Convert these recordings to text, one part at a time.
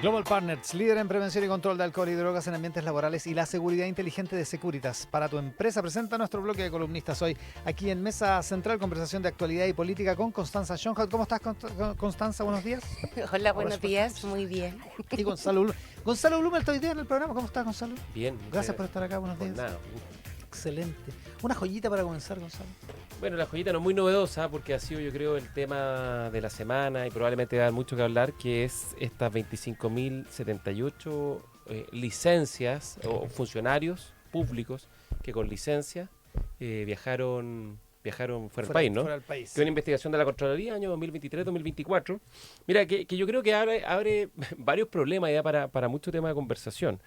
Global Partners, líder en prevención y control de alcohol y drogas en ambientes laborales y la seguridad inteligente de Securitas. Para tu empresa presenta nuestro bloque de columnistas hoy, aquí en Mesa Central, conversación de actualidad y política con Constanza Schoenhout. ¿Cómo estás, Constanza? Buenos días. Hola, buenos días, muy bien. Y Gonzalo Blumel, está hoy día en el programa. ¿Cómo estás, Gonzalo? Bien. Gracias por estar acá, buenos días. Nada. Excelente. Una joyita para comenzar, Gonzalo. Bueno, la joyita no es muy novedosa porque ha sido, yo creo, el tema de la semana y probablemente va a dar mucho que hablar, que es estas 25.078 licencias o funcionarios públicos que con licencia viajaron fuera del país, ¿no? Fuera del país. Que es una investigación de la Contraloría, año 2023-2024. Mira, que yo creo que abre varios problemas ya para mucho tema de conversación.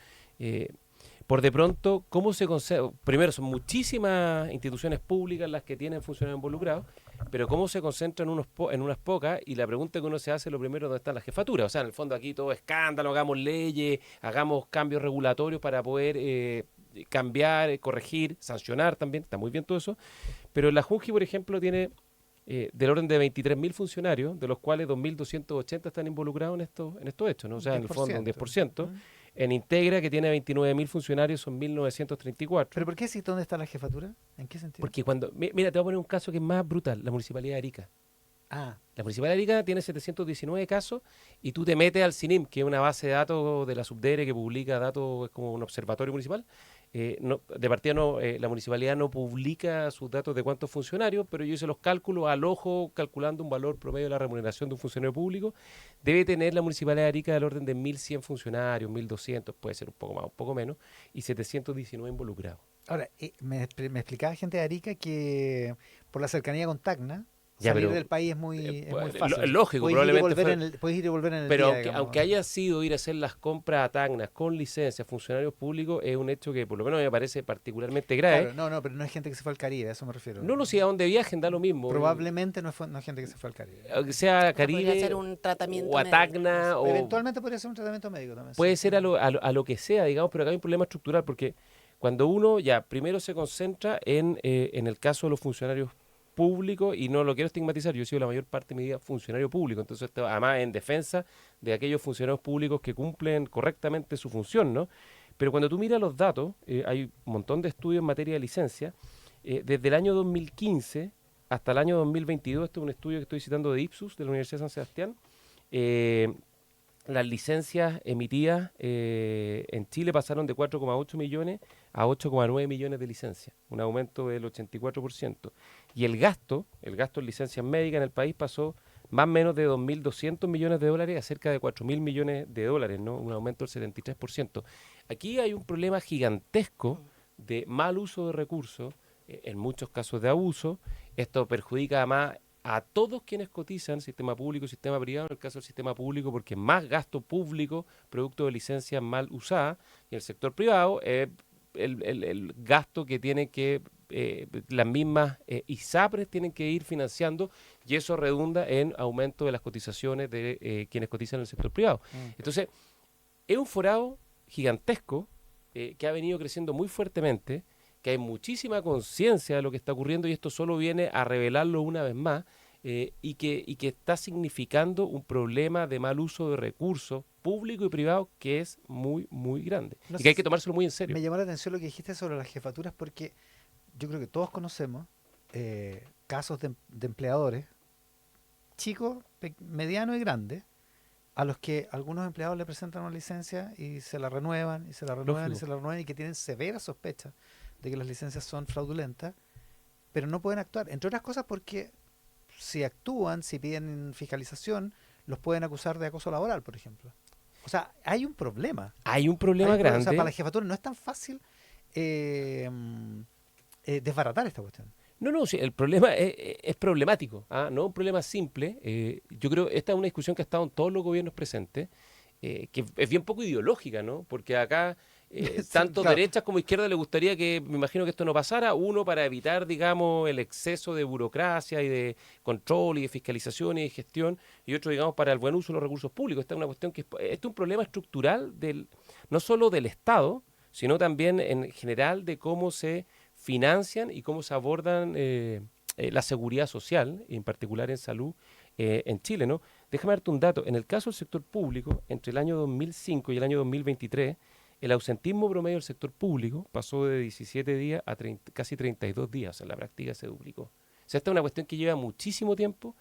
Por de pronto, ¿cómo se concentra? Primero, son muchísimas instituciones públicas las que tienen funcionarios involucrados, pero ¿cómo se concentra en unas pocas? Y la pregunta que uno se hace, lo primero, ¿dónde están las jefaturas? O sea, en el fondo aquí todo escándalo, hagamos leyes, hagamos cambios regulatorios para poder cambiar, corregir, sancionar también, está muy bien todo eso. Pero la Junji, por ejemplo, tiene del orden de 23.000 funcionarios, de los cuales 2.280 están involucrados en estos hechos, ¿no? O sea, en el fondo un 10%. En Integra, que tiene 29.000 funcionarios, son 1.934. ¿Pero por qué sí? ¿Dónde está la jefatura? ¿En qué sentido? Porque mira, te voy a poner un caso que es más brutal, la Municipalidad de Arica. Ah. La Municipalidad de Arica tiene 719 casos y tú te metes al CINIM, que es una base de datos de la Subdere que publica datos, es como un observatorio municipal. De partida la municipalidad no publica sus datos de cuántos funcionarios, pero yo hice los cálculos al ojo, calculando un valor promedio de la remuneración de un funcionario público. Debe tener la Municipalidad de Arica del orden de 1.100 funcionarios, 1.200, puede ser un poco más, un poco menos, y 719 involucrados. Ahora, me explicaba gente de Arica que por la cercanía con Tacna, ya, salir pero, del país es muy fácil. Lógico, probablemente. Puedes ir y volver en el pero día, aunque haya sido ir a hacer las compras a Tacna con licencia, funcionarios públicos, es un hecho que por lo menos me parece particularmente grave. Claro, pero no es gente que se fue al Caribe, a eso me refiero. No, si a donde viajen da lo mismo. Probablemente no es gente que se fue al Caribe. Aunque sea a Caribe podría ser un tratamiento o a Tacna. médico. Eventualmente podría ser un tratamiento médico también. Puede sí. ser a lo que sea, digamos, pero acá hay un problema estructural porque cuando uno ya primero se concentra en el caso de los funcionarios público, y no lo quiero estigmatizar, yo he sido la mayor parte de mi vida funcionario público, entonces esto, además en defensa de aquellos funcionarios públicos que cumplen correctamente su función, ¿no? Pero cuando tú miras los datos, hay un montón de estudios en materia de licencia, desde el año 2015 hasta el año 2022, este es un estudio que estoy citando de Ipsos, de la Universidad de San Sebastián, las licencias emitidas en Chile pasaron de 4,8 millones a 8,9 millones de licencias, un aumento del 84%. Y el gasto en licencias médicas en el país pasó más o menos de 2.200 millones de dólares a cerca de 4.000 millones de dólares, ¿no? Un aumento del 73%. Aquí hay un problema gigantesco de mal uso de recursos, en muchos casos de abuso. Esto perjudica además a todos quienes cotizan, sistema público y sistema privado, en el caso del sistema público, porque más gasto público, producto de licencias mal usadas, y el sector privado, el gasto que tiene que, las mismas ISAPRES tienen que ir financiando, y eso redunda en aumento de las cotizaciones de quienes cotizan en el sector privado. Entonces, es un forado gigantesco que ha venido creciendo muy fuertemente, que hay muchísima conciencia de lo que está ocurriendo y esto solo viene a revelarlo una vez más y que está significando un problema de mal uso de recursos público y privado que es muy, muy grande y que hay que tomárselo muy en serio. Me llamó la atención lo que dijiste sobre las jefaturas porque yo creo que todos conocemos casos de empleadores chicos, medianos y grandes a los que algunos empleados le presentan una licencia y se la renuevan y se la renuevan. Lógico. Y se la renuevan y que tienen severas sospechas de que las licencias son fraudulentas, pero no pueden actuar, entre otras cosas porque si actúan, si piden fiscalización, los pueden acusar de acoso laboral, por ejemplo. O sea, hay un problema. Hay un problema grande. O sea, para la jefatura no es tan fácil desbaratar esta cuestión. No, sí, el problema es problemático, no un problema simple. Yo creo que esta es una discusión que ha estado en todos los gobiernos presentes, que es bien poco ideológica, ¿no? Porque acá tanto claro, derechas como izquierdas le gustaría que, me imagino que esto no pasara, uno para evitar, digamos, el exceso de burocracia y de control y de fiscalización y de gestión, y otro, digamos, para el buen uso de los recursos públicos. Esta es una cuestión que es un problema estructural no solo del Estado, sino también en general de cómo se financian y cómo se abordan la seguridad social, en particular en salud, en Chile, ¿no? Déjame darte un dato. En el caso del sector público, entre el año 2005 y el año 2023, el ausentismo promedio del sector público pasó de 17 días a casi 32 días. O sea, en la práctica se duplicó. O sea, esta es una cuestión que lleva muchísimo tiempo.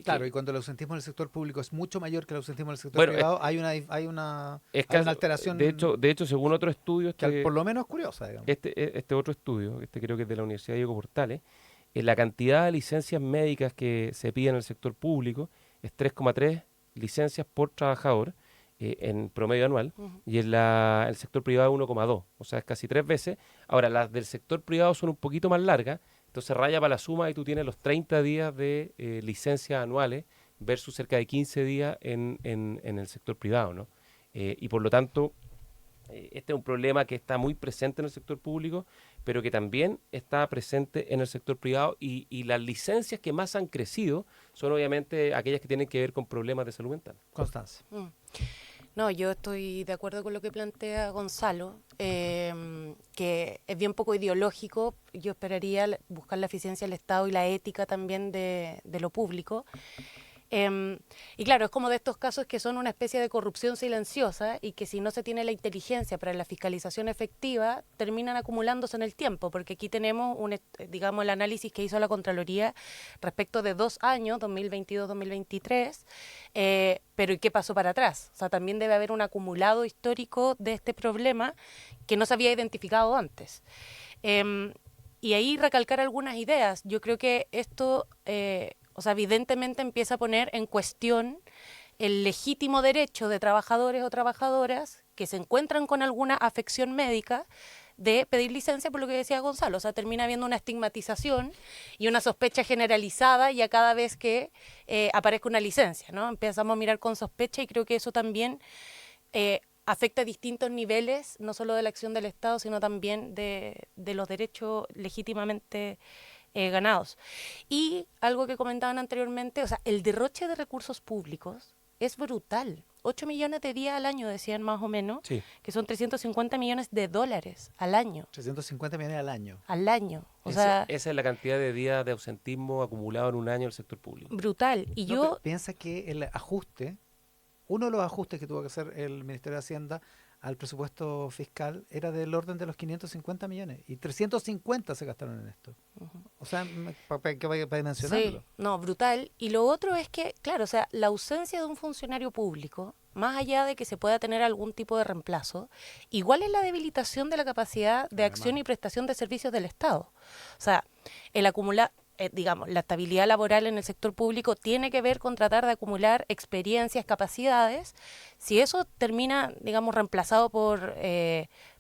Claro, y cuando el ausentismo en el sector público es mucho mayor que el ausentismo en el sector Bueno, privado, hay una alteración de hecho, según otro estudio, que por lo menos es curiosa, digamos. este otro estudio, creo que es de la Universidad Diego Portales, la cantidad de licencias médicas que se piden en el sector público es 3,3 licencias por trabajador en promedio anual, y en el sector privado 1,2, o sea, es casi 3 veces. Ahora, las del sector privado son un poquito más largas, entonces raya para la suma y tú tienes los 30 días de licencias anuales versus cerca de 15 días en el sector privado, ¿no? Y por lo tanto, este es un problema que está muy presente en el sector público, pero que también está presente en el sector privado, y las licencias que más han crecido son obviamente aquellas que tienen que ver con problemas de salud mental. Constanza. No, yo estoy de acuerdo con lo que plantea Gonzalo, que es bien poco ideológico. Yo esperaría buscar la eficiencia del Estado y la ética también de lo público. Y claro, es como de estos casos que son una especie de corrupción silenciosa y que si no se tiene la inteligencia para la fiscalización efectiva, terminan acumulándose en el tiempo, porque aquí tenemos digamos, el análisis que hizo la Contraloría respecto de 2 años, 2022-2023, pero ¿y qué pasó para atrás? O sea, también debe haber un acumulado histórico de este problema que no se había identificado antes. Y ahí recalcar algunas ideas. Yo creo que esto... o sea, evidentemente empieza a poner en cuestión el legítimo derecho de trabajadores o trabajadoras que se encuentran con alguna afección médica de pedir licencia, por lo que decía Gonzalo. O sea, termina habiendo una estigmatización y una sospecha generalizada ya cada vez que aparezca una licencia, ¿no? Empezamos a mirar con sospecha, y creo que eso también afecta a distintos niveles, no solo de la acción del Estado, sino también de los derechos legítimamente ganados. Y algo que comentaban anteriormente, o sea, el derroche de recursos públicos es brutal. 8 millones de días al año, decían más o menos, Sí. que son 350 millones de dólares al año. 350 millones al año. Al año. O Esa sea, es la cantidad de días de ausentismo acumulado en un año en el sector público. brutal. Y No, yo... pero piensa que el ajuste, uno de los ajustes que tuvo que hacer el Ministerio de Hacienda al presupuesto fiscal era del orden de los 550 millones, y 350 se gastaron en esto. O sea, para mencionarlo. Sí, no, brutal. Y lo otro es que, claro, o sea, la ausencia de un funcionario público, más allá de que se pueda tener algún tipo de reemplazo, igual es la debilitación de la capacidad de acción y prestación de servicios del Estado. O sea, el acumular, digamos, la estabilidad laboral en el sector público tiene que ver con tratar de acumular experiencias, capacidades. Si eso termina, digamos, reemplazado por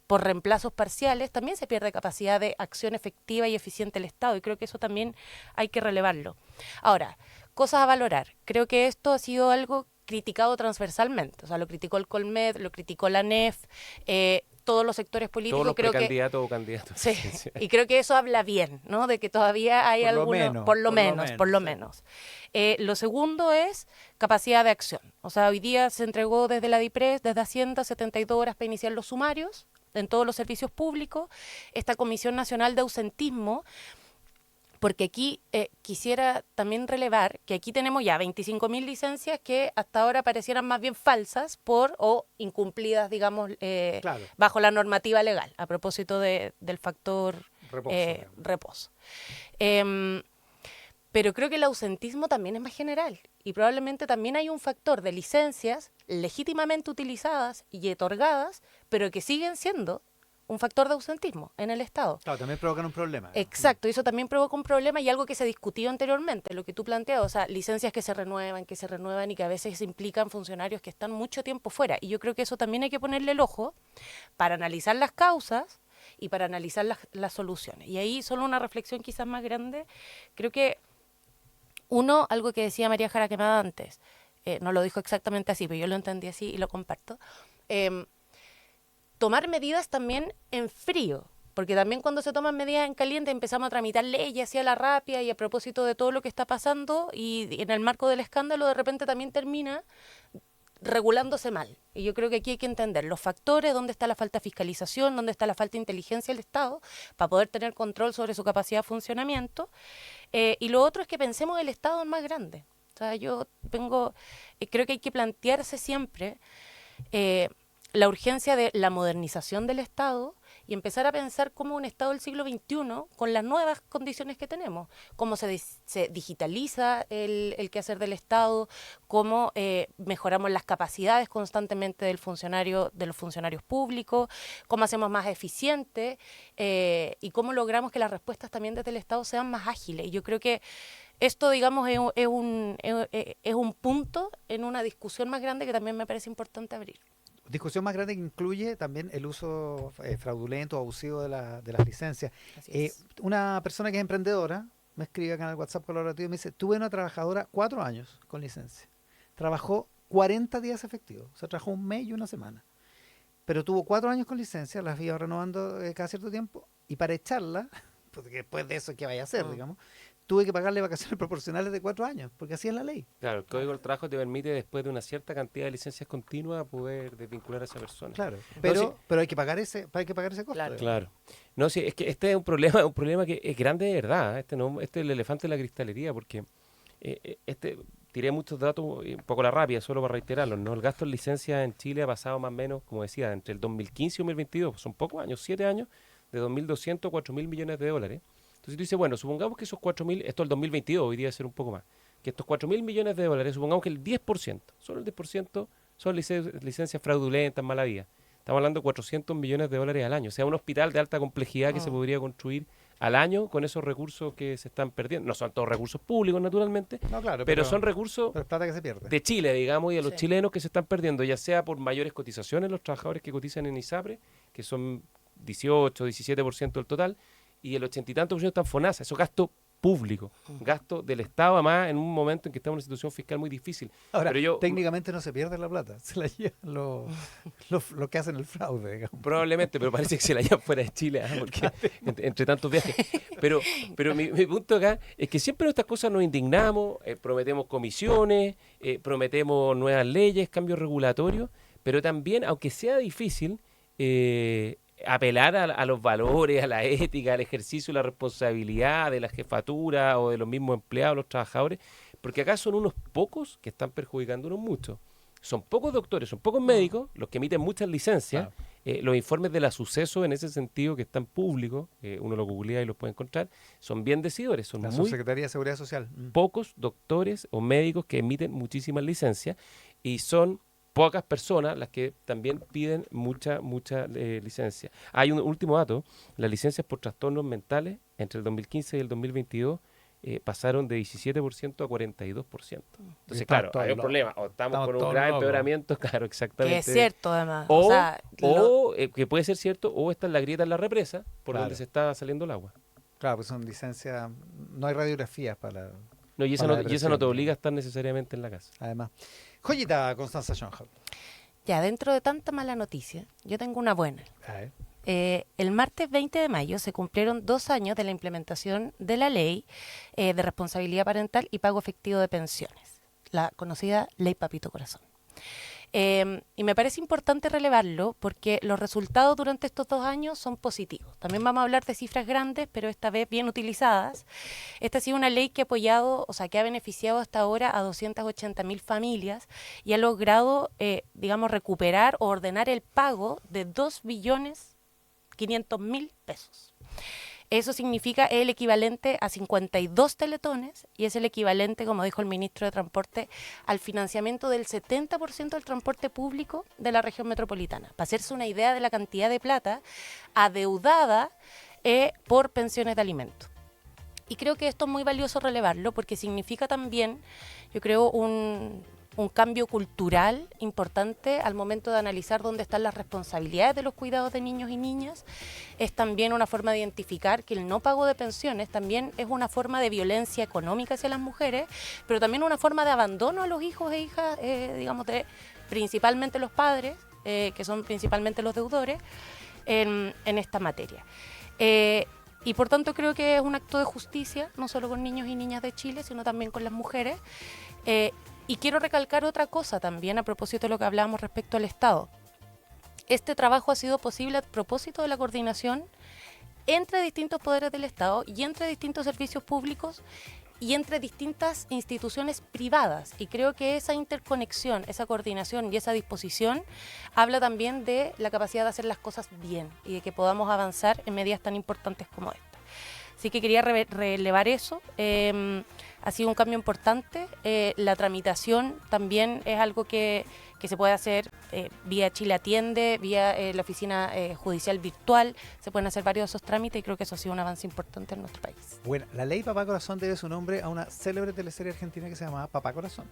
reemplazos parciales, también se pierde capacidad de acción efectiva y eficiente del Estado, y creo que eso también hay que relevarlo. Ahora, cosas a valorar. Creo que esto ha sido algo criticado transversalmente. O sea, lo criticó el Colmed, lo criticó la ANEF, todos los sectores políticos. Todos los creo precandidatos o candidatos. Sí, y creo que eso habla bien, ¿no? De que todavía hay algunos, por lo menos. Lo segundo es capacidad de acción. O sea, hoy día se entregó desde la DIPRES, desde Hacienda, 72 horas para iniciar los sumarios en todos los servicios públicos. Esta Comisión Nacional de Ausentismo, porque aquí quisiera también relevar que aquí tenemos ya 25.000 licencias que hasta ahora parecieran más bien falsas o incumplidas, digamos, Claro. bajo la normativa legal, a propósito del factor reposo. Pero creo que el ausentismo también es más general, y probablemente también hay un factor de licencias legítimamente utilizadas y otorgadas, pero que siguen siendo un factor de ausentismo en el Estado. Claro, también provocan un problema. Exacto, y eso también provoca un problema, y algo que se discutió anteriormente, lo que tú planteabas, o sea, licencias que se renuevan y que a veces implican funcionarios que están mucho tiempo fuera. Y yo creo que eso también hay que ponerle el ojo para analizar las causas y para analizar las soluciones. Y ahí solo una reflexión quizás más grande, creo que algo que decía María Jara Quemada antes, no lo dijo exactamente así, pero yo lo entendí así y lo comparto, tomar medidas también en frío, porque también cuando se toman medidas en caliente empezamos a tramitar leyes hacia la rápida, y a propósito de todo lo que está pasando y en el marco del escándalo de repente también termina regulándose mal. Y yo creo que aquí hay que entender los factores, dónde está la falta de fiscalización, dónde está la falta de inteligencia del Estado para poder tener control sobre su capacidad de funcionamiento. Y lo otro es que pensemos el Estado en más grande. O sea, creo que hay que plantearse siempre la urgencia de la modernización del Estado y empezar a pensar como un Estado del siglo XXI con las nuevas condiciones que tenemos, cómo se digitaliza el quehacer del Estado, cómo mejoramos las capacidades constantemente de los funcionarios públicos, cómo hacemos más eficiente y cómo logramos que las respuestas también desde el Estado sean más ágiles. Y yo creo que esto, digamos, es un punto en una discusión más grande que también me parece importante abrir. Discusión más grande que incluye también el uso fraudulento o abusivo de las licencias. Así es. Una persona que es emprendedora me escribe acá en el WhatsApp colaborativo y me dice, tuve una trabajadora 4 años con licencia. Trabajó 40 días efectivos, o sea, trabajó un mes y una semana. Pero tuvo 4 años con licencia, las iba renovando cada cierto tiempo, y para echarla, porque después de eso, ¿qué vaya a hacer, digamos? Tuve que pagarle vacaciones proporcionales de 4 años, porque así es la ley. Claro, el Código del Trabajo te permite, después de una cierta cantidad de licencias continuas, poder desvincular a esa persona. Claro, No, pero hay que pagar ese costo. Claro. Claro. No, sí, es que este es un problema que es grande de verdad. Este es el elefante de la cristalería, porque tiré muchos datos un poco a la rápida, solo para reiterarlos, ¿no? El gasto en licencias en Chile ha pasado más o menos, como decía, entre el 2015 y 2022, son pocos años, 7 años, de 2.200 a 4.000 millones de dólares. Entonces tú dices, bueno, supongamos que esos 4.000, esto es el 2022, hoy día debe ser un poco más, que estos 4.000 millones de dólares, supongamos que el 10%, solo el 10% son licencias fraudulentas, mala vida. Estamos hablando de 400 millones de dólares al año. O sea, un hospital de alta complejidad que se podría construir al año con esos recursos que se están perdiendo. No son todos recursos públicos, naturalmente, No, claro, pero son recursos pero es plata que se pierde. de Chile, digamos, y de los Sí. chilenos que se están perdiendo, ya sea por mayores cotizaciones, los trabajadores que cotizan en ISAPRE, que son 18, 17% del total, y el 80 y tanto por ciento está en FONASA. Eso es gasto público, gasto del Estado, además, en un momento en que estamos en una situación fiscal muy difícil. Ahora, Pero yo, técnicamente no se pierde la plata, se la llevan los que hacen el fraude, digamos. probablemente, pero parece que se la llevan fuera de Chile, porque entre tantos viajes. Pero mi punto acá es que siempre en estas cosas nos indignamos, prometemos comisiones, prometemos nuevas leyes, cambios regulatorios, pero también, aunque sea difícil, apelar a los valores, a la ética, al ejercicio de la responsabilidad de la jefatura o de los mismos empleados, los trabajadores, porque acá son unos pocos que están perjudicándonos mucho. Son pocos doctores, son pocos médicos los que emiten muchas licencias. Los informes de la Suceso en ese sentido que están públicos, uno lo googlea y los puede encontrar, son bien decidores. Son La muy Subsecretaría de Seguridad Social. pocos doctores o médicos que emiten muchísimas licencias y son pocas personas las que también piden mucha licencia. Hay un último dato, las licencias por trastornos mentales entre el 2015 y el 2022 pasaron de 17% a 42%. Entonces, claro, hay un problema, o estamos con un todos gran locos. empeoramiento, claro, exactamente. Que es cierto, además. Que puede ser cierto, o está en la grieta en la represa, por Claro. donde se está saliendo el agua. Claro, pues son licencias, no hay radiografías para, No, y esa Para la no te depresión, obliga a estar necesariamente en la casa. además. Joyita, Constanza Schoenhauer. Ya, dentro de tanta mala noticia, yo tengo una buena. A ver. El martes 20 de mayo se cumplieron 2 años de la implementación de la ley de responsabilidad parental y pago efectivo de pensiones, la conocida Ley Papito Corazón. Y me parece importante relevarlo porque los resultados durante estos 2 años son positivos. También vamos a hablar de cifras grandes, pero esta vez bien utilizadas. Esta ha sido una ley que ha beneficiado hasta ahora a 280.000 familias y ha logrado, recuperar o ordenar el pago de 2.500.000 pesos. Eso significa el equivalente a 52 teletones y es el equivalente, como dijo el ministro de Transporte, al financiamiento del 70% del transporte público de la región metropolitana. Para hacerse una idea de la cantidad de plata adeudada por pensiones de alimentos. Y creo que esto es muy valioso relevarlo porque significa también, yo creo, un cambio cultural importante al momento de analizar dónde están las responsabilidades de los cuidados de niños y niñas. Es también una forma de identificar que el no pago de pensiones también es una forma de violencia económica hacia las mujeres, pero también una forma de abandono a los hijos e hijas, principalmente los padres, que son principalmente los deudores, en esta materia. Y por tanto creo que es un acto de justicia, no solo con niños y niñas de Chile, sino también con las mujeres. Y quiero recalcar otra cosa también a propósito de lo que hablábamos respecto al Estado. Este trabajo ha sido posible a propósito de la coordinación entre distintos poderes del Estado y entre distintos servicios públicos y entre distintas instituciones privadas. Y creo que esa interconexión, esa coordinación y esa disposición habla también de la capacidad de hacer las cosas bien y de que podamos avanzar en medidas tan importantes como esta. Así que quería relevar eso. Ha sido un cambio importante. La tramitación también es algo que se puede hacer vía Chile Atiende, vía la oficina judicial virtual. Se pueden hacer varios de esos trámites y creo que eso ha sido un avance importante en nuestro país. Bueno, la ley Papá Corazón debe su nombre a una célebre teleserie argentina que se llamaba Papá Corazón.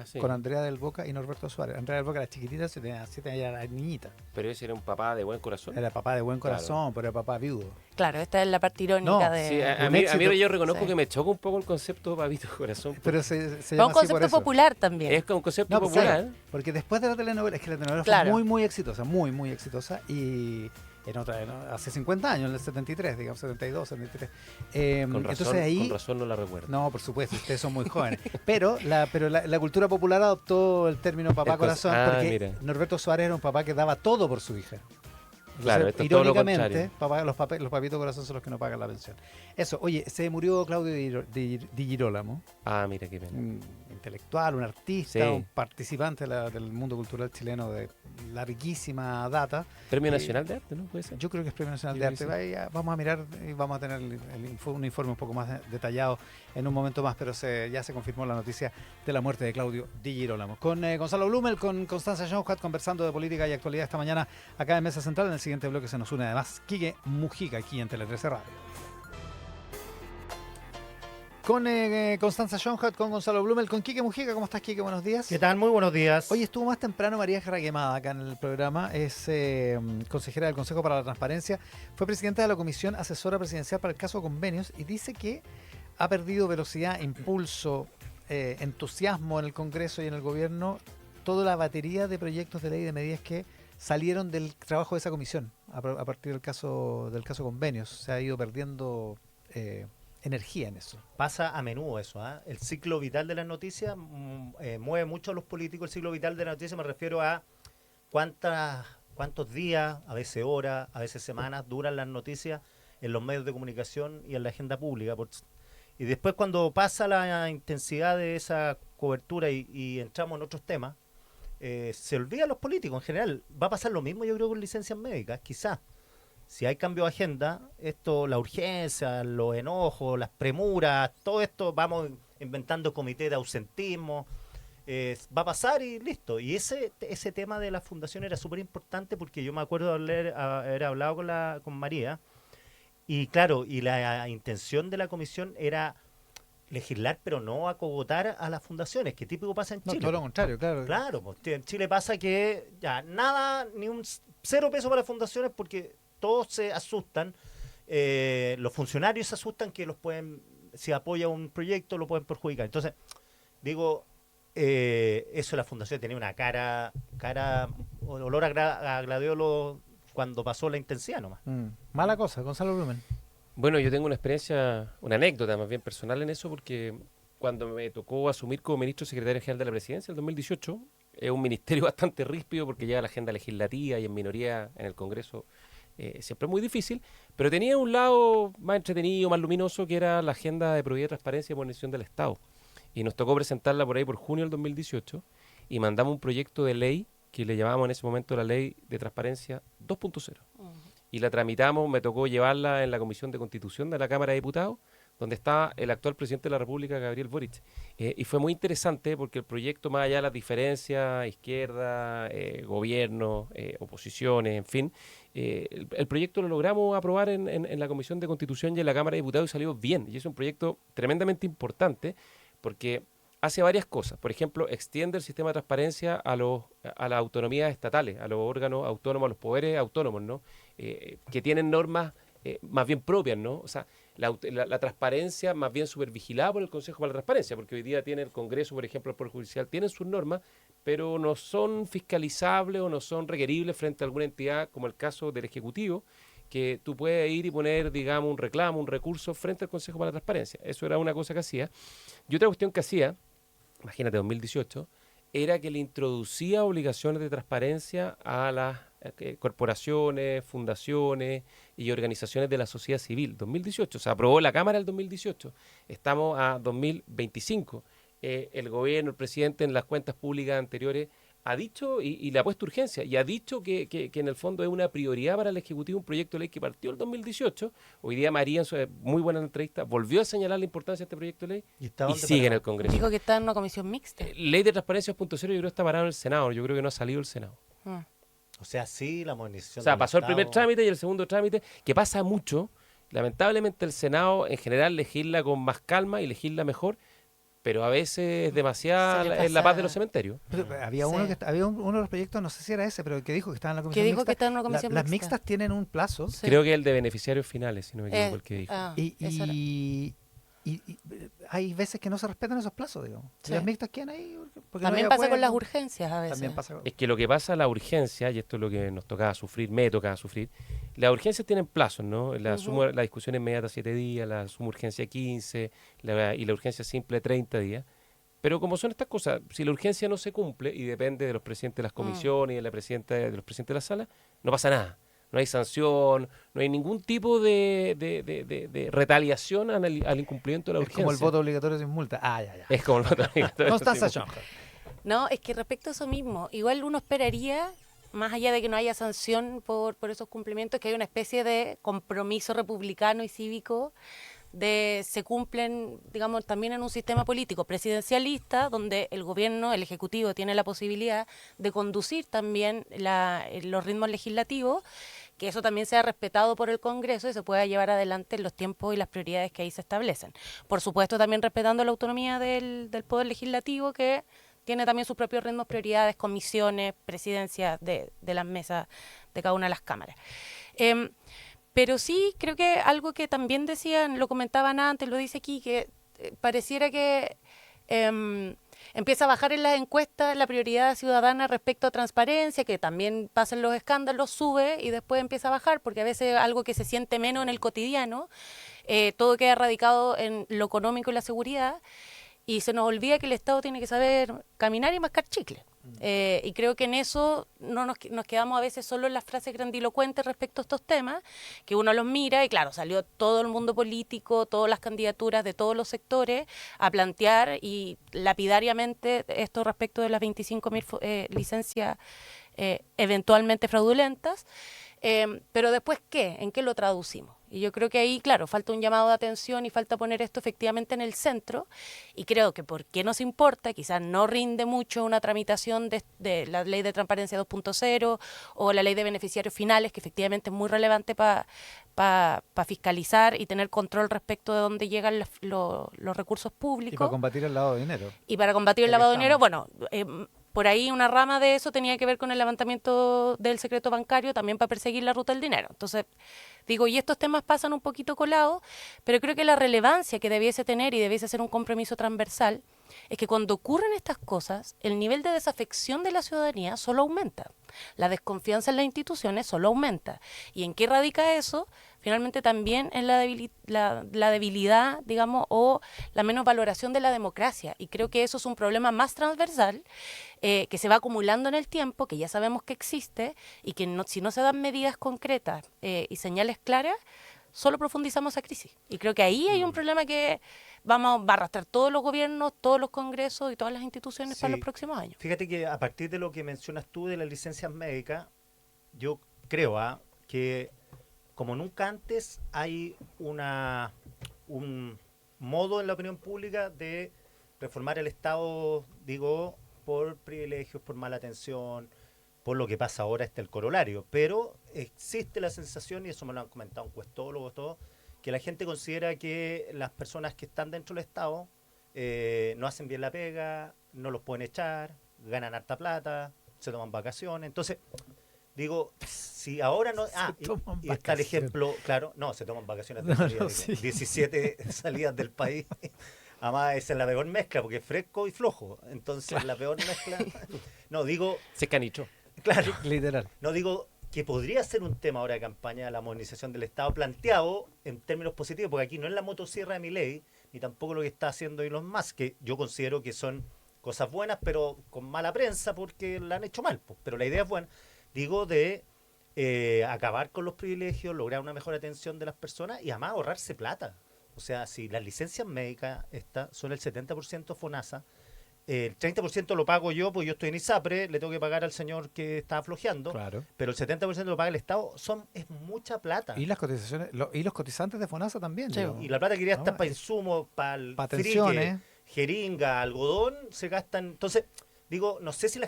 Sí. Con Andrea del Boca y Norberto Suárez. Andrea del Boca era chiquitita, se tenía 7 años, era niñita. Pero ese era un papá de buen corazón. Era papá de buen corazón, Claro. pero era papá viudo. Claro, esta es la parte irónica No, de... Sí, a Un mí éxito. yo reconozco Sí. que me choca un poco el concepto de papito corazón. Pero se Es llama un así por concepto eso. popular también. Es un concepto No, pues, popular. claro, porque después de la telenovela, es que la telenovela Claro. fue muy, muy exitosa, muy exitosa. Y hace 50 años, en el 73, digamos, 72, 73. Con razón, entonces ahí... con razón no la recuerdo. No, por supuesto, ustedes son muy jóvenes. Pero la cultura popular adoptó el término papá El cons- corazón porque mira. Norberto Suárez era un papá que daba todo por su hija. Claro, esto es todo lo irónicamente, contrario. los papitos corazón son los que no pagan la pensión. Eso, oye, se murió Claudio Di Girolamo, Ah, mira qué pena. un intelectual, un artista, Sí. un participante del mundo cultural chileno de larguísima data. Premio Nacional de Arte, ¿no? Puede ser. Yo creo que es Premio Nacional Yo de creo Arte. que Vaya, vamos a mirar y vamos a tener un informe un poco más detallado en un momento más, pero ya se confirmó la noticia de la muerte de Claudio Di Girolamo. Con Gonzalo Blumel, con Constanza Schoenhardt, conversando de política y actualidad esta mañana acá en Mesa Central. En el siguiente bloque se nos une además Quique Mujica aquí en Tele 13 Radio. Con Constanza Schoenhardt, con Gonzalo Blumel, con Quique Mujica. ¿Cómo estás, Quique? Buenos días. ¿Qué tal? Muy buenos días. Hoy estuvo más temprano María Jara Quemada acá en el programa, es consejera del Consejo para la Transparencia, fue presidenta de la Comisión Asesora Presidencial para el caso Convenios y dice que ha perdido velocidad, impulso, entusiasmo en el Congreso y en el Gobierno toda la batería de proyectos de ley y de medidas que salieron del trabajo de esa comisión a partir del caso Convenios. Se ha ido perdiendo energía en eso. Pasa a menudo eso, ¿ah? El ciclo vital de las noticias mueve mucho a los políticos. El ciclo vital de las noticias me refiero a cuántos días, a veces horas, a veces semanas duran las noticias en los medios de comunicación y en la agenda pública. Y después cuando pasa la intensidad de esa cobertura y entramos en otros temas, se olvidan los políticos en general. Va a pasar lo mismo yo creo con licencias médicas, quizás. Si hay cambio de agenda, la urgencia, los enojos, las premuras, todo esto, vamos inventando comité de ausentismo, va a pasar y listo. Y ese tema de la fundación era súper importante porque yo me acuerdo de haber hablado con María, y claro, y la intención de la comisión era legislar, pero no acogotar a las fundaciones, que típico pasa en No, Chile. todo lo contrario, claro. Claro, pues, en Chile pasa que ya nada, ni un 0 peso para las fundaciones porque todos se asustan, los funcionarios se asustan que si apoya un proyecto lo pueden perjudicar. Entonces, digo, eso la fundación tenía una cara olor a gladiolo cuando pasó la intensidad nomás. Mala cosa, Gonzalo Blumel. Bueno, yo tengo una experiencia, una anécdota más bien personal en eso, porque cuando me tocó asumir como ministro secretario general de la presidencia, el 2018, es un ministerio bastante ríspido porque lleva la agenda legislativa y en minoría en el Congreso siempre es muy difícil, pero tenía un lado más entretenido, más luminoso, que era la agenda de probidad, transparencia y modernización del Estado. Y nos tocó presentarla por ahí por junio del 2018 y mandamos un proyecto de ley que le llamábamos en ese momento la Ley de Transparencia 2.0. Y la tramitamos, me tocó llevarla en la Comisión de Constitución de la Cámara de Diputados, donde está el actual presidente de la República, Gabriel Boric. Y fue muy interesante porque el proyecto, más allá de las diferencias, izquierda, gobierno, oposiciones, en fin, el proyecto lo logramos aprobar en la Comisión de Constitución y en la Cámara de Diputados y salió bien. Y es un proyecto tremendamente importante porque hace varias cosas. Por ejemplo, extiende el sistema de transparencia a las autonomías estatales, a los órganos autónomos, a los poderes autónomos, ¿no? Que tienen normas más bien propias, ¿no? O sea, la transparencia más bien supervigilada por el Consejo para la Transparencia, porque hoy día tiene el Congreso, por ejemplo, el Poder Judicial, tienen sus normas, pero no son fiscalizables o no son requeribles frente a alguna entidad, como el caso del Ejecutivo, que tú puedes ir y poner, digamos, un reclamo, un recurso frente al Consejo para la Transparencia. Eso era una cosa que hacía. Y otra cuestión que hacía, imagínate, 2018, era que le introducía obligaciones de transparencia a corporaciones, fundaciones y organizaciones de la sociedad civil. 2018, se aprobó la Cámara el 2018. Estamos a 2025. El gobierno, el presidente en las cuentas públicas anteriores ha dicho y le ha puesto urgencia y ha dicho que en el fondo es una prioridad para el Ejecutivo un proyecto de ley que partió el 2018. Hoy día María en su muy buena entrevista volvió a señalar la importancia de este proyecto de ley y sigue en el Congreso. Dijo que está en una comisión mixta. Ley de transparencia 2.0 yo creo que está parado en el Senado, yo creo que no ha salido el Senado. Mm. O sea, sí, la modernización O sea, del pasó el primer Estado. trámite y el segundo trámite, que pasa mucho. Lamentablemente el Senado en general legisla con más calma y legisla mejor, pero a veces es demasiada Se le es la paz de los pasa. cementerios. Pero había Sí. uno uno de los proyectos, no sé si era ese, pero que dijo que estaba en la comisión Que dijo mixta. que está en una comisión Las mixta. mixtas tienen un plazo Sí. Creo que el de beneficiarios finales, si no me equivoco, el que dijo. Eso era. y hay veces que no se respetan esos plazos, digamos. Y Sí. las mixtas quedan ahí. Porque no También hay pasa con las acuerdo. urgencias a veces. También pasa. Es que lo que pasa la urgencia, y esto es lo que nos tocaba sufrir, me tocaba sufrir, las urgencias tienen plazos, ¿no? La discusión inmediata 7 días, la suma urgencia 15 y la urgencia simple 30 días. Pero como son estas cosas, si la urgencia no se cumple y depende de los presidentes de las comisiones y de de los presidentes de la sala, no pasa nada. No hay sanción, no hay ningún tipo de retaliación al incumplimiento de la Es urgencia. como el voto obligatorio sin multa. Ah, ya. Es como el voto obligatorio. Constanza Sí. Schoenberg. No, es que respecto a eso mismo, igual uno esperaría, más allá de que no haya sanción por esos cumplimientos, que haya una especie de compromiso republicano y cívico de se cumplen, digamos, también en un sistema político presidencialista, donde el gobierno, el ejecutivo, tiene la posibilidad de conducir también los ritmos legislativos, que eso también sea respetado por el Congreso y se pueda llevar adelante los tiempos y las prioridades que ahí se establecen. Por supuesto, también respetando la autonomía del Poder Legislativo, que tiene también sus propios ritmos, prioridades, comisiones, presidencias de las mesas de cada una de las cámaras. Pero sí, creo que algo que también decían, lo comentaban antes, lo dice aquí, que pareciera que empieza a bajar en las encuestas la prioridad ciudadana respecto a transparencia, que también pasan los escándalos, sube y después empieza a bajar, porque a veces algo que se siente menos en el cotidiano, todo queda radicado en lo económico y la seguridad, y se nos olvida que el Estado tiene que saber caminar y mascar chicle. Y creo que en eso no nos quedamos a veces solo en las frases grandilocuentes respecto a estos temas, que uno los mira y claro, salió todo el mundo político, todas las candidaturas de todos los sectores a plantear y lapidariamente esto respecto de las 25.000 licencias eventualmente fraudulentas. Pero después, ¿qué? ¿En qué lo traducimos? Y yo creo que ahí, claro, falta un llamado de atención y falta poner esto efectivamente en el centro. Y creo que por qué nos importa, quizás no rinde mucho una tramitación de la ley de transparencia 2.0 o la ley de beneficiarios finales, que efectivamente es muy relevante para fiscalizar y tener control respecto de dónde llegan los recursos públicos. Y para combatir el lavado de dinero. Y para combatir el lavado de dinero, bueno, por ahí una rama de eso tenía que ver con el levantamiento del secreto bancario, también para perseguir la ruta del dinero. Entonces, digo, y estos temas pasan un poquito colados, pero creo que la relevancia que debiese tener y debiese ser un compromiso transversal es que cuando ocurren estas cosas, el nivel de desafección de la ciudadanía solo aumenta. La desconfianza en las instituciones solo aumenta. ¿Y en qué radica eso? Finalmente también en la debilidad, digamos, o la menos valoración de la democracia. Y creo que eso es un problema más transversal que se va acumulando en el tiempo, que ya sabemos que existe y que si no se dan medidas concretas y señales claras, solo profundizamos esa crisis. Y creo que ahí hay un problema que va a arrastrar todos los gobiernos, todos los congresos y todas las instituciones para los próximos años. Fíjate que a partir de lo que mencionas tú de las licencias médicas, yo creo que como nunca antes hay un modo en la opinión pública de reformar el Estado, digo, por privilegios, por mala atención, por lo que pasa ahora el corolario. Pero existe la sensación, y eso me lo han comentado encuestólogos, todo, que la gente considera que las personas que están dentro del Estado no hacen bien la pega, no los pueden echar, ganan harta plata, se toman vacaciones. Entonces, digo, si ahora no... y está el ejemplo, claro, no, se toman vacaciones de salida, digo, sí. 17 salidas del país. Además, esa es la peor mezcla, porque es fresco y flojo. Entonces, claro. La peor mezcla... No, digo... Se canichó. Claro. Literal. No, digo que podría ser un tema ahora de campaña la modernización del Estado planteado en términos positivos, porque aquí no es la motosierra de Milei, ni tampoco lo que está haciendo Elon Musk, que yo considero que son cosas buenas, pero con mala prensa porque la han hecho mal. Pues. Pero la idea es buena. Digo de acabar con los privilegios, lograr una mejor atención de las personas y además ahorrarse plata. O sea, si las licencias médicas son el 70% FONASA, el 30% lo pago yo, porque yo estoy en ISAPRE, le tengo que pagar al señor que está flojeando, Claro. pero el 70% lo paga el Estado, es mucha plata. Y las cotizaciones, y los cotizantes de FONASA también. Sí. digamos. Y la plata que iría No, hasta para insumos, para el pa' frique, pensiones. jeringa, algodón, se gastan. Entonces, digo, no sé si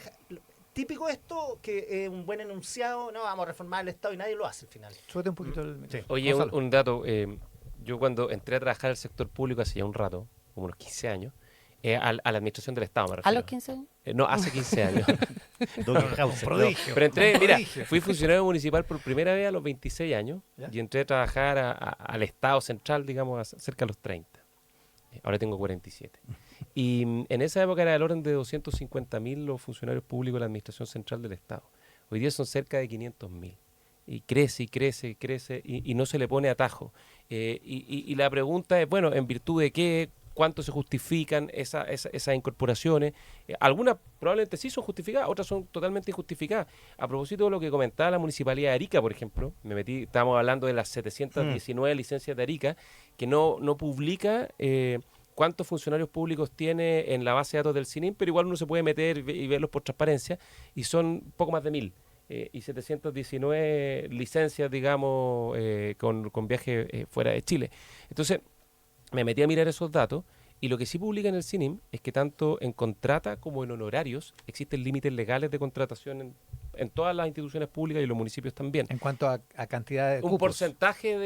típico esto, que es un buen enunciado, no, vamos a reformar el Estado y nadie lo hace al final. Súbete un poquito el micrófono. Oye, Gonzalo. un dato. Yo cuando entré a trabajar al sector público hace ya un rato, como unos 15 años, a la administración del Estado me ¿A refiero. los 15 años? No, hace 15 años. Prodigio. Pero entré, Un mira, prodigio. fui funcionario municipal por primera vez a los 26 años ¿Ya? y entré a trabajar al Estado central, digamos, cerca de los 30. Ahora tengo 47. Y en esa época era del orden de 250.000 los funcionarios públicos de la Administración Central del Estado. Hoy día son cerca de 500.000. Y crece y crece y crece y no se le pone atajo. Y la pregunta es, bueno, ¿en virtud de qué? ¿Cuánto se justifican esas incorporaciones? Algunas probablemente sí son justificadas, otras son totalmente injustificadas. A propósito de lo que comentaba la Municipalidad de Arica, por ejemplo, estábamos hablando de las 719 licencias de Arica, que no publica cuántos funcionarios públicos tiene en la base de datos del CINIM, pero igual uno se puede meter y verlos por transparencia, y son poco más de 1.000. Y 719 licencias, digamos, con viaje fuera de Chile. Entonces, me metí a mirar esos datos y lo que sí publica en el CINIM es que tanto en contrata como en honorarios existen límites legales de contratación en todas las instituciones públicas y los municipios también. En cuanto a cantidad de Un cupos. porcentaje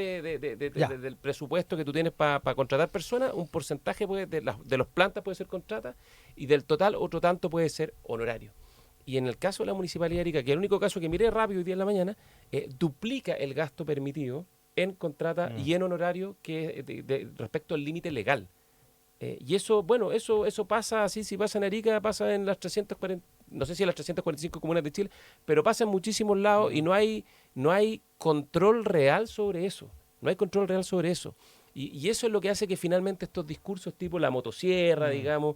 Ya. del presupuesto que tú tienes para contratar personas, un porcentaje de los plantas puede ser contrata y del total otro tanto puede ser honorario. Y en el caso de la Municipalidad de Arica, que es el único caso que miré rápido hoy día en la mañana, duplica el gasto permitido en contrata y en honorario que respecto al límite legal. Y eso, bueno, eso pasa así, si pasa en Arica, pasa en las 340, no sé si en las 345 comunas de Chile, pero pasa en muchísimos lados y no hay control real sobre eso. No hay control real sobre eso. Y eso es lo que hace que finalmente estos discursos tipo la motosierra, digamos,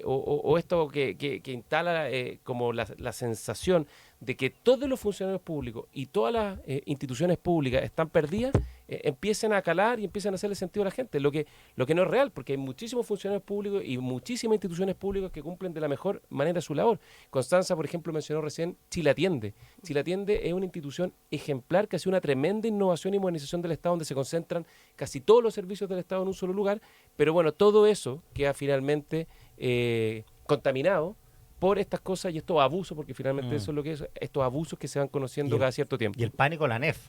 o esto que instala como la sensación de que todos los funcionarios públicos y todas las instituciones públicas están perdidas, empiecen a calar y empiezan a hacerle sentido a la gente, lo que no es real, porque hay muchísimos funcionarios públicos y muchísimas instituciones públicas que cumplen de la mejor manera su labor. Constanza, por ejemplo, mencionó recién Chile Atiende. Chile Atiende es una institución ejemplar que hace una tremenda innovación y modernización del Estado, donde se concentran casi todos los servicios del Estado en un solo lugar, pero bueno, todo eso queda finalmente contaminado por estas cosas y estos abusos, porque finalmente eso es lo que es, estos abusos que se van conociendo cada cierto tiempo. Y el pánico a la NEF,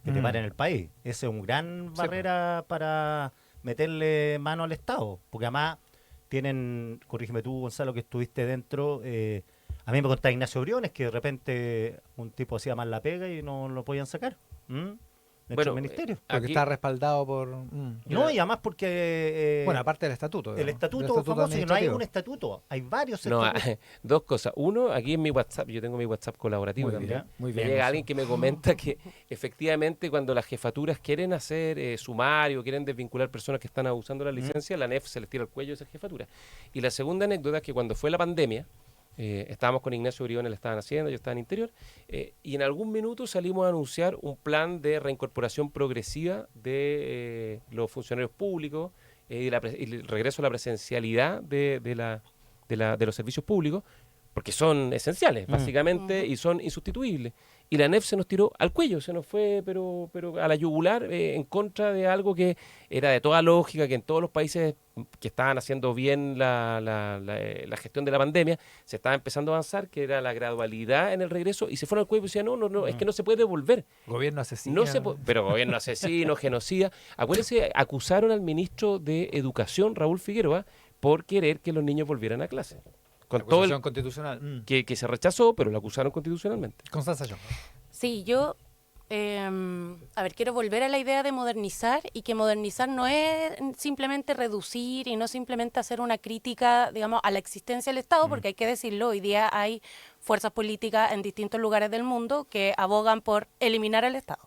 que te Mm. para en el país. Esa es una gran Sí, barrera para meterle mano al Estado. Porque además tienen, corrígeme tú, Gonzalo, que estuviste dentro, a mí me contaba Ignacio Briones que de repente un tipo hacía mal la pega y no lo podían sacar. Dentro del ministerio. Porque Aquí- está respaldado por... No, y además porque Bueno, aparte del estatuto. el digamos, estatuto, del famoso, que no hay administrativo. un estatuto, hay varios No, estatutos. dos cosas. Uno, aquí en mi WhatsApp, yo tengo mi WhatsApp colaborativo Muy también. bien, muy Me bien. llega eso. alguien que me comenta que efectivamente cuando las jefaturas quieren hacer sumario, quieren desvincular personas que están abusando de la licencia, la NEF se les tira el cuello a esa jefatura. Y la segunda anécdota es que cuando fue la pandemia, estábamos con Ignacio Briones, le estaban haciendo, yo estaba en Interior, y en algún minuto salimos a anunciar un plan de reincorporación progresiva de los funcionarios públicos y el regreso a la presencialidad de los servicios públicos, porque son esenciales, básicamente, y son insustituibles. Y la NEF se nos tiró al cuello, se nos fue, pero a la yugular, en contra de algo que era de toda lógica, que en todos los países que estaban haciendo bien la gestión de la pandemia, se estaba empezando a avanzar, que era la gradualidad en el regreso, y se fueron al cuello y decían, no, es que no se puede devolver. Gobierno asesino. No se pero gobierno asesino, genocida. Acuérdense, acusaron al ministro de Educación, Raúl Figueroa, por querer que los niños volvieran a clase. Con todo el constitucional. que se rechazó, pero lo acusaron constitucionalmente. Constanza Young. Sí, yo, a ver, quiero volver a la idea de modernizar y que modernizar no es simplemente reducir y no simplemente hacer una crítica, digamos, a la existencia del Estado, porque hay que decirlo, hoy día hay fuerzas políticas en distintos lugares del mundo que abogan por eliminar al Estado.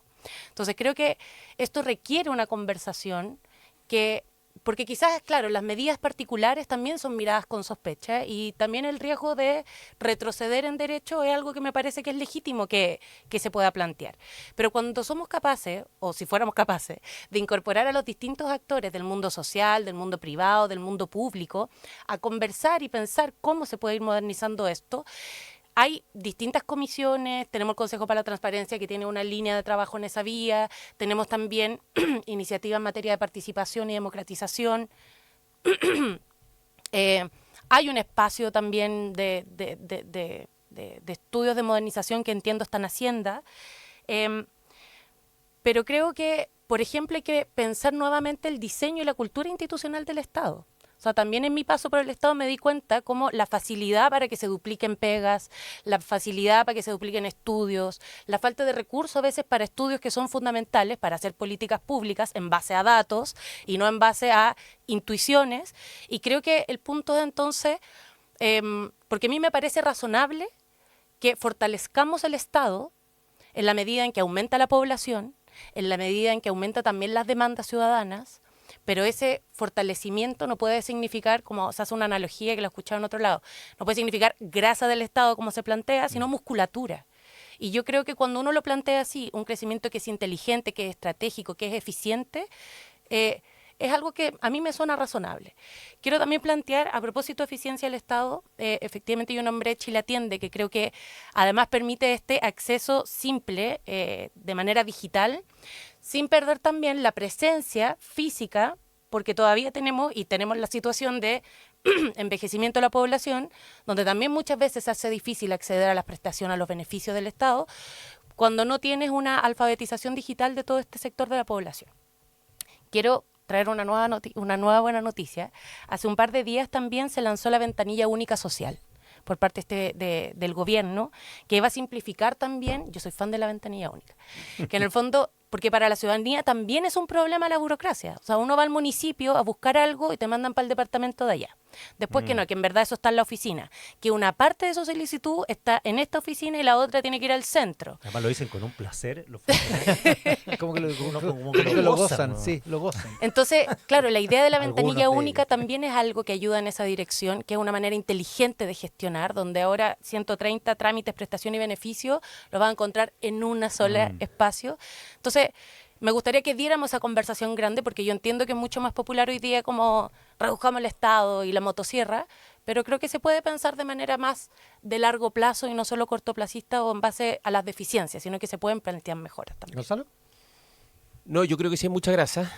Entonces creo que esto requiere una conversación que porque quizás, claro, las medidas particulares también son miradas con sospecha y también el riesgo de retroceder en derecho es algo que me parece que es legítimo que se pueda plantear. Pero cuando somos capaces, o si fuéramos capaces, de incorporar a los distintos actores del mundo social, del mundo privado, del mundo público, a conversar y pensar cómo se puede ir modernizando esto, hay distintas comisiones, tenemos el Consejo para la Transparencia que tiene una línea de trabajo en esa vía, tenemos también iniciativas en materia de participación y democratización. Hay un espacio también de estudios de modernización que entiendo está en Hacienda, pero creo que, por ejemplo, hay que pensar nuevamente el diseño y la cultura institucional del Estado. O sea, también en mi paso por el Estado me di cuenta cómo la facilidad para que se dupliquen pegas, la facilidad para que se dupliquen estudios, la falta de recursos a veces para estudios que son fundamentales para hacer políticas públicas en base a datos y no en base a intuiciones. Y creo que el punto de entonces, porque a mí me parece razonable que fortalezcamos el Estado en la medida en que aumenta la población, en la medida en que aumenta también las demandas ciudadanas, pero ese fortalecimiento no puede significar, como se hace una analogía que lo he escuchado en otro lado, no puede significar grasa del Estado como se plantea, sino musculatura. Y yo creo que cuando uno lo plantea así, un crecimiento que es inteligente, que es estratégico, que es eficiente, es algo que a mí me suena razonable. Quiero también plantear, a propósito de eficiencia del Estado, efectivamente yo nombré Chile Atiende, que creo que además permite este acceso simple, de manera digital, sin perder también la presencia física, porque todavía tenemos la situación de envejecimiento de la población, donde también muchas veces se hace difícil acceder a las prestaciones, a los beneficios del Estado, cuando no tienes una alfabetización digital de todo este sector de la población. Quiero traer una nueva buena noticia. Hace un par de días también se lanzó la ventanilla única social por parte del gobierno, que va a simplificar también, yo soy fan de la ventanilla única, que en el fondo, porque para la ciudadanía también es un problema la burocracia. O sea, uno va al municipio a buscar algo y te mandan para el departamento de allá. Después que no, que en verdad eso está en la oficina. Que una parte de su solicitud está en esta oficina y la otra tiene que ir al centro. Además lo dicen con un placer los funcionarios. Como que como que lo lo gozan, ¿no? sí, lo gozan. Entonces, claro, la idea de la Algunos ventanilla de única ellos. también es algo que ayuda en esa dirección, que es una manera inteligente de gestionar, donde ahora 130 trámites, prestación y beneficio los van a encontrar en una sola espacio. Entonces, me gustaría que diéramos esa conversación grande, porque yo entiendo que es mucho más popular hoy día como reduzcamos el Estado y la motosierra, pero creo que se puede pensar de manera más de largo plazo y no solo cortoplacista o en base a las deficiencias, sino que se pueden plantear mejoras también. ¿Gonzalo? No, yo creo que sí hay mucha grasa,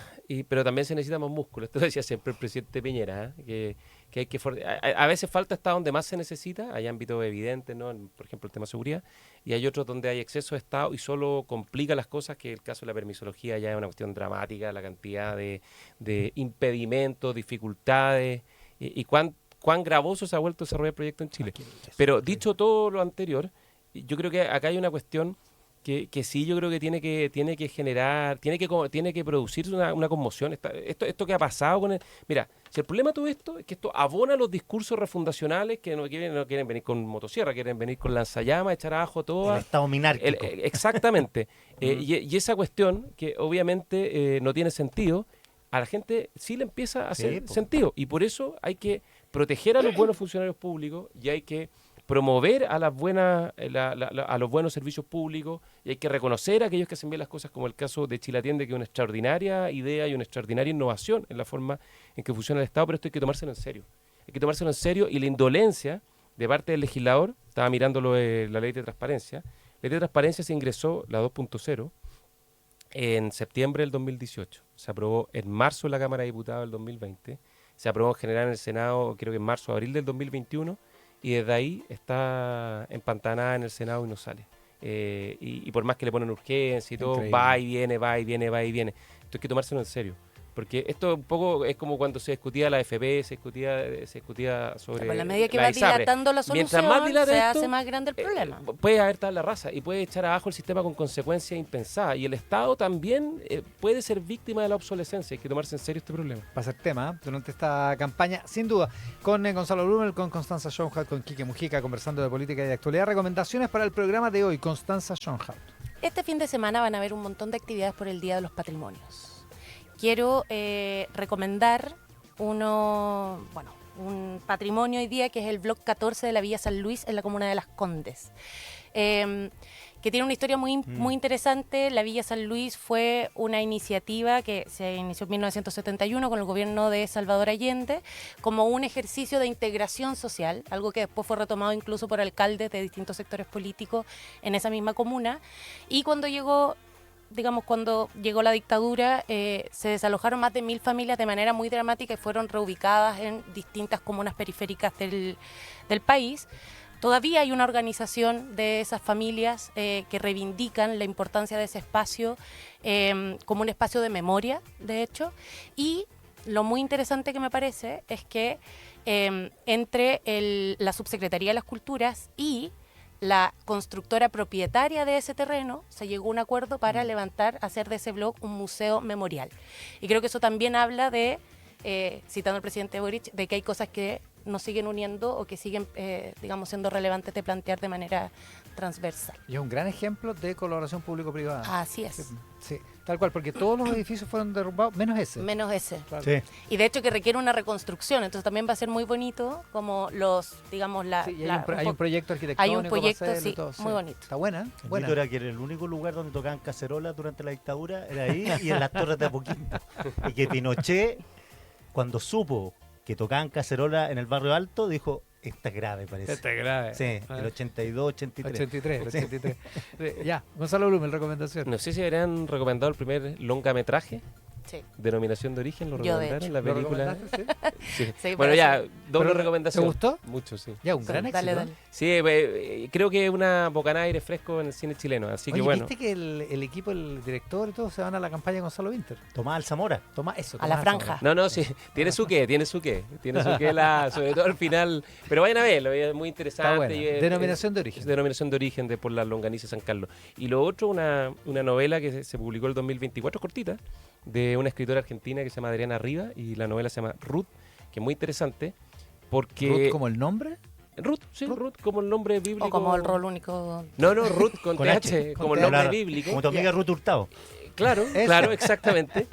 pero también se necesita más músculo. Esto decía siempre el presidente Piñera, que hay que a veces falta estar donde más se necesita, hay ámbitos evidentes, ¿no? Por ejemplo, el tema de seguridad, y hay otros donde hay exceso de Estado y solo complica las cosas, que el caso de la permisología ya es una cuestión dramática, la cantidad de impedimentos, dificultades, y cuán gravoso se ha vuelto a desarrollar el proyecto en Chile. Pero dicho todo lo anterior, yo creo que acá hay una cuestión que sí, yo creo que tiene que generar, tiene que producirse una conmoción. Esto que ha pasado con el... Mira, si el problema de todo esto es que esto abona los discursos refundacionales que no quieren venir con motosierra, quieren venir con lanzallamas, echar abajo todo. El Estado minárquico. Exactamente. Y esa cuestión, que obviamente no tiene sentido, a la gente sí le empieza a hacer sentido. Y por eso hay que proteger a los buenos funcionarios públicos y hay que promover a las buenas a los buenos servicios públicos, y hay que reconocer a aquellos que hacen bien las cosas, como el caso de Chile Atiende, que es una extraordinaria idea y una extraordinaria innovación en la forma en que funciona el Estado, pero esto hay que tomárselo en serio. Hay que tomárselo en serio, y la indolencia de parte del legislador, estaba mirando la ley de transparencia, la ley de transparencia se ingresó, la 2.0, en septiembre del 2018, se aprobó en marzo en la Cámara de Diputados del 2020, se aprobó en general en el Senado, creo que en marzo o abril del 2021, y desde ahí está empantanada en el Senado y no sale. Y por más que le ponen urgencia y todo, Increíble. va y viene, va y viene, va y viene. Esto hay que tomárselo en serio. Porque esto un poco es como cuando se discutía la FP, se discutía sobre Con la medida que la va ISAPRE. dilatando la Mientras solución, más dilate se esto, hace más grande el problema. puede haber tabla rasa y puede echar abajo el sistema con consecuencias impensadas. Y el Estado también puede ser víctima de la obsolescencia. Hay que tomarse en serio este problema. Va a ser tema durante esta campaña, sin duda, con Gonzalo Blumel, con Constanza Schoenhardt, con Quique Mujica, conversando de política y de actualidad. Recomendaciones para el programa de hoy, Constanza Schoenhardt. Este fin de semana van a haber un montón de actividades por el Día de los Patrimonios. quiero recomendar un patrimonio hoy día que es el Block 14 de la Villa San Luis en la comuna de Las Condes. Que tiene una historia muy interesante. La Villa San Luis fue una iniciativa que se inició en 1971 con el gobierno de Salvador Allende como un ejercicio de integración social, algo que después fue retomado incluso por alcaldes de distintos sectores políticos en esa misma comuna. Y cuando llegó la dictadura, se desalojaron más de 1000 familias de manera muy dramática y fueron reubicadas en distintas comunas periféricas del país. Todavía hay una organización de esas familias que reivindican la importancia de ese espacio como un espacio de memoria, de hecho. Y lo muy interesante que me parece es que entre la Subsecretaría de las Culturas y la constructora propietaria de ese terreno se llegó a un acuerdo para hacer de ese blog un museo memorial. Y creo que eso también habla de, citando al presidente Boric, de que hay cosas que nos siguen uniendo o que siguen, siendo relevantes de plantear de manera transversal. Y es un gran ejemplo de colaboración público-privada. Así es. Sí, tal cual, porque todos los edificios fueron derrumbados, menos ese. Menos ese. Claro. Sí. Y de hecho que requiere una reconstrucción, entonces también va a ser muy bonito como Sí, y hay un proyecto arquitectónico. Hay un proyecto, para hacerlo y sí, todo, muy bonito. Está buena. El buena. mito era que era el único lugar donde tocaban cacerolas durante la dictadura, era ahí y en las Torres de Apoquindo. Y que Pinochet, cuando supo que tocaban cacerolas en el Barrio Alto, dijo, esta es grave, parece. Este es grave. Sí, el 82, 83. 83, 83. Ya, Gonzalo Blumen, recomendación. No sé si habrían recomendado el primer longametraje, Sí. Denominación de Origen, lo Yo, de recomendaron, hecho. la ¿Lo película. recomendaste? Sí. Sí. Sí, Bueno, por ya, eso. doble Pero, recomendación. ¿te gustó? Mucho, sí. Ya, un gran éxito. Dale. Sí, creo que es una bocanada de aire fresco en el cine chileno, así Oye, que bueno. ¿viste que el equipo, el director y todo se van a la campaña de Gonzalo Winter? Tomás Alzamora. Toma eso. A la Tomás franja. Zamora. No, sí, tiene su qué, sobre todo al final. Pero vayan a verlo, es muy interesante. Está buena. y Denominación de origen. Es denominación de origen por la longaniza San Carlos. Y lo otro, una novela que se publicó el 2024, cortita, de una escritora argentina que se llama Adriana Riva, y la novela se llama Ruth, que es muy interesante, porque... ¿Ruth como el nombre? Ruth, sí, Ruth como el nombre bíblico. O como el rol único. No, Ruth con Con TH, H. como el Con nombre TH. bíblico. Como tu amiga Ruth Hurtado. Claro, Eso. claro, exactamente.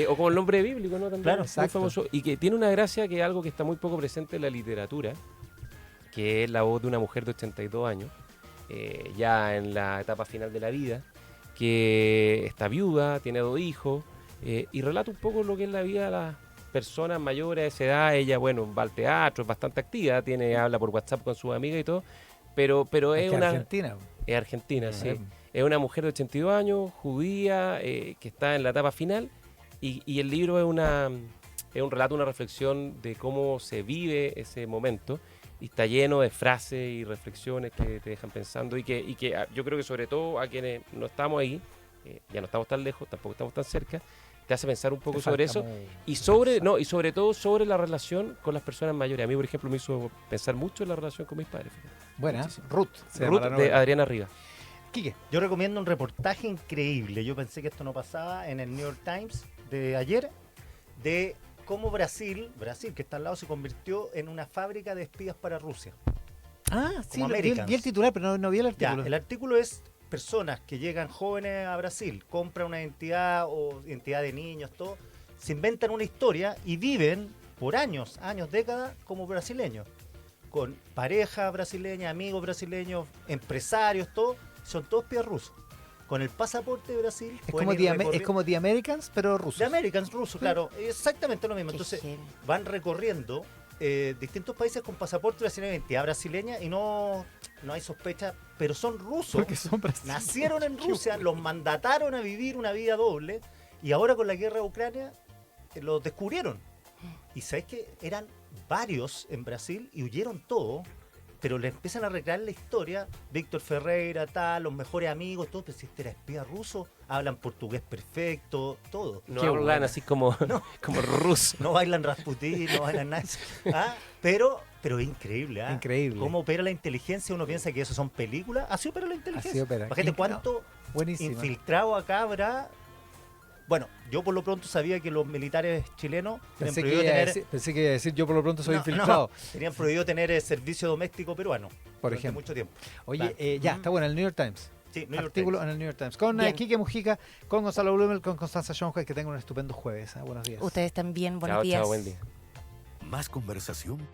O como el nombre bíblico, ¿no? También Claro, es muy exacto. famoso. Y que tiene una gracia que es algo que está muy poco presente en la literatura, que es la voz de una mujer de 82 años, ya en la etapa final de la vida, que está viuda, tiene 2 hijos, y relata un poco lo que es la vida de las personas mayores de esa edad. Ella, bueno, va al teatro, es bastante activa, habla por WhatsApp con sus amigas y todo, pero es que una... Argentina. Es argentina, sí. Eh, Es una mujer de 82 años, judía, que está en la etapa final, y el libro es un relato, una reflexión de cómo se vive ese momento, y está lleno de frases y reflexiones que te dejan pensando, y que yo creo que sobre todo a quienes no estamos ahí, ya no estamos tan lejos, tampoco estamos tan cerca, te hace pensar un poco Te sobre falta eso, muy- y sobre todo sobre la relación con las personas mayores. A mí, por ejemplo, me hizo pensar mucho en la relación con mis padres. fíjate. Buena. Muchísimo. Ruth. se llama Ruth la de novela. Adriana Riva. Quique. Yo recomiendo un reportaje increíble. Yo pensé que esto no pasaba en el New York Times de ayer, de cómo Brasil, que está al lado, se convirtió en una fábrica de espías para Rusia. Ah, sí, Como vi Americans. el titular, pero no vi el Ya, artículo. el artículo es personas que llegan jóvenes a Brasil, compran una identidad o identidad de niños, todo, se inventan una historia y viven por años, décadas como brasileños, con pareja brasileña, amigos brasileños, empresarios, todo, son todos espías rusos. Con el pasaporte de Brasil Es pueden como, ir es como The Americans, pero ruso. de Americans rusos, claro, exactamente lo mismo. Qué Entonces genio. van recorriendo distintos países con pasaporte brasileño, identidad brasileña, y no hay sospecha, pero son rusos. Porque son brasileños. Nacieron en Rusia, los mandataron a vivir una vida doble, y ahora con la guerra de Ucrania los descubrieron. Y sabes que eran varios en Brasil y huyeron todos, pero le empiezan a recrear la historia. Víctor Ferreira, tal, los mejores amigos, todo, pero si este era espía ruso, hablan portugués perfecto, todo. No Qué hablan buena. así como, como ruso. No bailan Rasputín, no bailan nada. ¿Ah? Pero es increíble, ¿ah? Increíble. Cómo opera la inteligencia, uno piensa que eso son películas, así opera la inteligencia. Así opera. Imagínate Inc- cuánto Buenísimo. infiltrado acá habrá. Bueno, yo por lo pronto sabía que los militares chilenos tenían Pensé que, prohibido iba a tener, decir, pensé que iba a decir, yo por lo pronto soy No, infiltrado, tenían prohibido tener servicio doméstico peruano por durante ejemplo. mucho tiempo. Oye, Claro. ya, está bueno, el New York Times. Sí, New York artículo Times. en el New York Times. Con Bien. Quique Mujica, con Gonzalo Blumel, con Constanza Schoenhoek, que tengan un estupendo jueves. Buenos días. Ustedes también, buenos Chao, días. chao, buen día. Más conversación